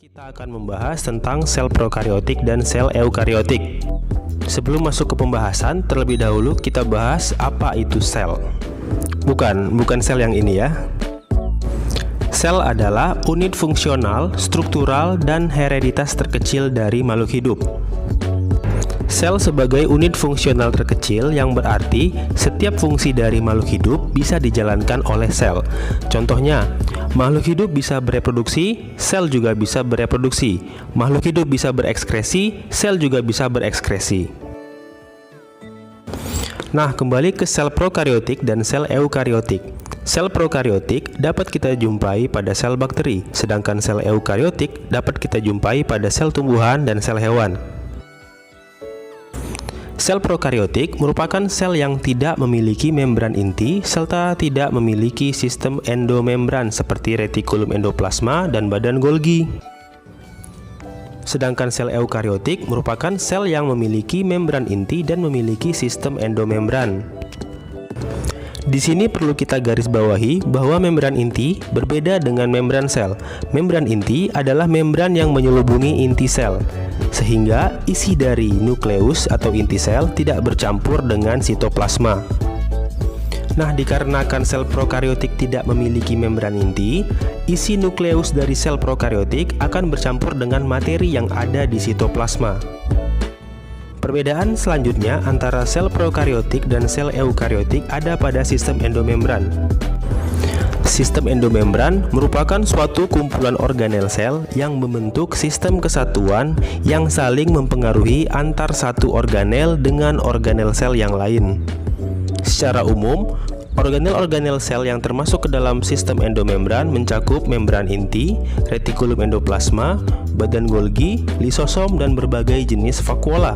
Kita akan membahas tentang sel prokariotik dan sel eukariotik. Sebelum masuk ke pembahasan, terlebih dahulu kita bahas apa itu sel. Bukan sel yang ini ya. Sel adalah unit fungsional, struktural, dan hereditas terkecil dari makhluk hidup. Sel sebagai unit fungsional terkecil yang berarti setiap fungsi dari makhluk hidup bisa dijalankan oleh sel. Contohnya, makhluk hidup bisa bereproduksi, sel juga bisa bereproduksi. Makhluk hidup bisa berekskresi, sel juga bisa berekskresi. Nah, kembali ke sel prokariotik dan sel eukariotik. Sel prokariotik dapat kita jumpai pada sel bakteri, sedangkan sel eukariotik dapat kita jumpai pada sel tumbuhan dan sel hewan. Sel prokariotik merupakan sel yang tidak memiliki membran inti serta tidak memiliki sistem endomembran seperti retikulum endoplasma dan badan Golgi. Sedangkan sel eukariotik merupakan sel yang memiliki membran inti dan memiliki sistem endomembran. Di sini perlu kita garis bawahi bahwa membran inti berbeda dengan membran sel. Membran inti adalah membran yang menyelubungi inti sel, sehingga isi dari nukleus atau inti sel tidak bercampur dengan sitoplasma. Nah, dikarenakan sel prokariotik tidak memiliki membran inti, isi nukleus dari sel prokariotik akan bercampur dengan materi yang ada di sitoplasma. Perbedaan selanjutnya antara sel prokariotik dan sel eukariotik ada pada sistem endomembran. Sistem endomembran merupakan suatu kumpulan organel sel yang membentuk sistem kesatuan yang saling mempengaruhi antar satu organel dengan organel sel yang lain. Secara umum, organel-organel sel yang termasuk ke dalam sistem endomembran mencakup membran inti, retikulum endoplasma, badan Golgi, lisosom, dan berbagai jenis vakuola.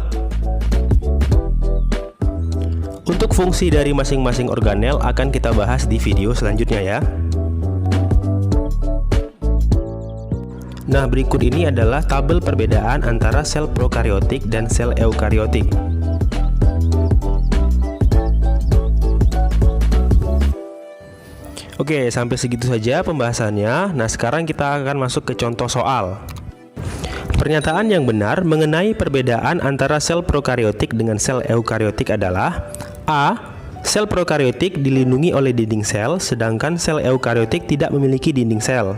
Untuk fungsi dari masing-masing organel akan kita bahas di video selanjutnya ya. Nah, berikut ini adalah tabel perbedaan antara sel prokariotik dan sel eukariotik. Oke, sampai segitu saja pembahasannya. Nah, sekarang kita akan masuk ke contoh soal. Pernyataan yang benar mengenai perbedaan antara sel prokariotik dengan sel eukariotik adalah: A. Sel prokariotik dilindungi oleh dinding sel, sedangkan sel eukariotik tidak memiliki dinding sel.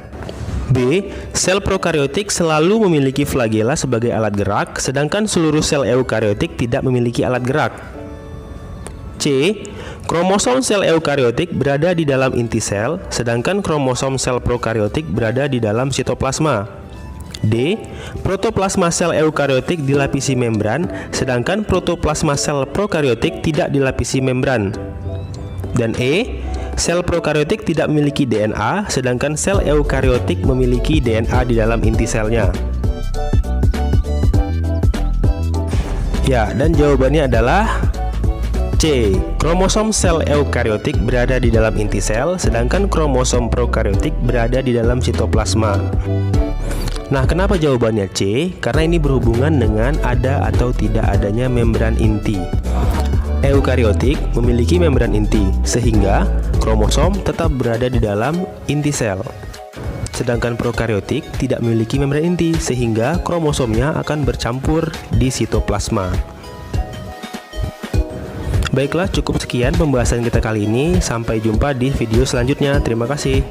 B. Sel prokariotik selalu memiliki flagela sebagai alat gerak, sedangkan seluruh sel eukariotik tidak memiliki alat gerak. C. Kromosom sel eukariotik berada di dalam inti sel, sedangkan kromosom sel prokariotik berada di dalam sitoplasma. D. Protoplasma sel eukariotik dilapisi membran, sedangkan protoplasma sel prokariotik tidak dilapisi membran. Dan E. Sel prokariotik tidak memiliki DNA, sedangkan sel eukariotik memiliki DNA di dalam inti selnya. Ya, dan jawabannya adalah C. Kromosom sel eukariotik berada di dalam inti sel, sedangkan kromosom prokariotik berada di dalam sitoplasma. Nah, kenapa jawabannya C? Karena ini berhubungan dengan ada atau tidak adanya membran inti. Eukariotik memiliki membran inti, sehingga kromosom tetap berada di dalam inti sel. Sedangkan prokariotik tidak memiliki membran inti, sehingga kromosomnya akan bercampur di sitoplasma. Baiklah, cukup sekian pembahasan kita kali ini. Sampai jumpa di video selanjutnya. Terima kasih.